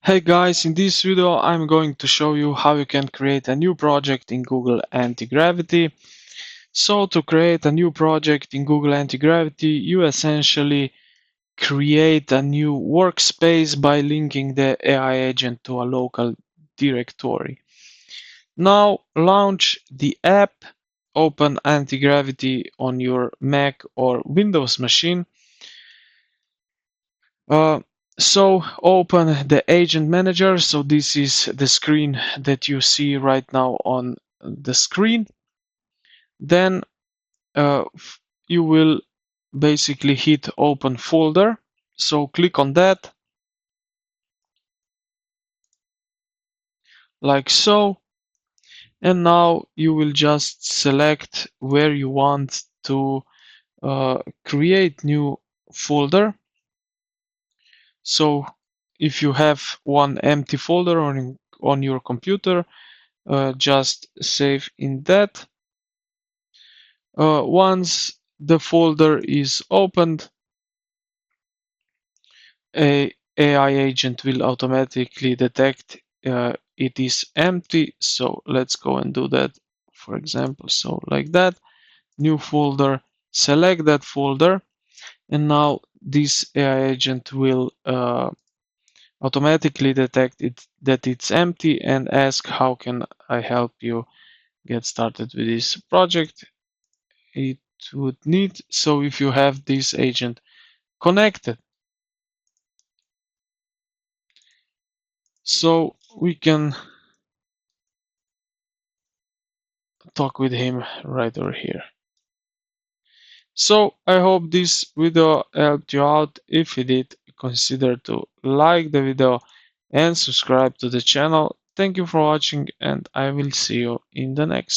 Hey guys, in this video I'm going to show you how you can create a new project in Google Antigravity. So to create a new project in Google Antigravity, you essentially create a new workspace by linking the AI agent to a local directory. Now launch the app, open Antigravity on your Mac or Windows machine. Uh, so open the agent manager. So this is the screen that you see right now on the screen. Then you will basically hit open folder. So click on that like so. And now you will just select where you want to create new folder. So if you have one empty folder on your computer, just save in that. Once the folder is opened, a AI agent will automatically detect it is empty. So let's go and do that. For example, so like that, new folder, select that folder, and now this AI agent will automatically detect that it's empty and ask how can I help you get started with this project. It would need, so if you have this agent connected, so we can talk with him right over here. So I hope this video helped you out. If it did, consider to like the video and subscribe to the channel. Thank you for watching, and I will see you in the next.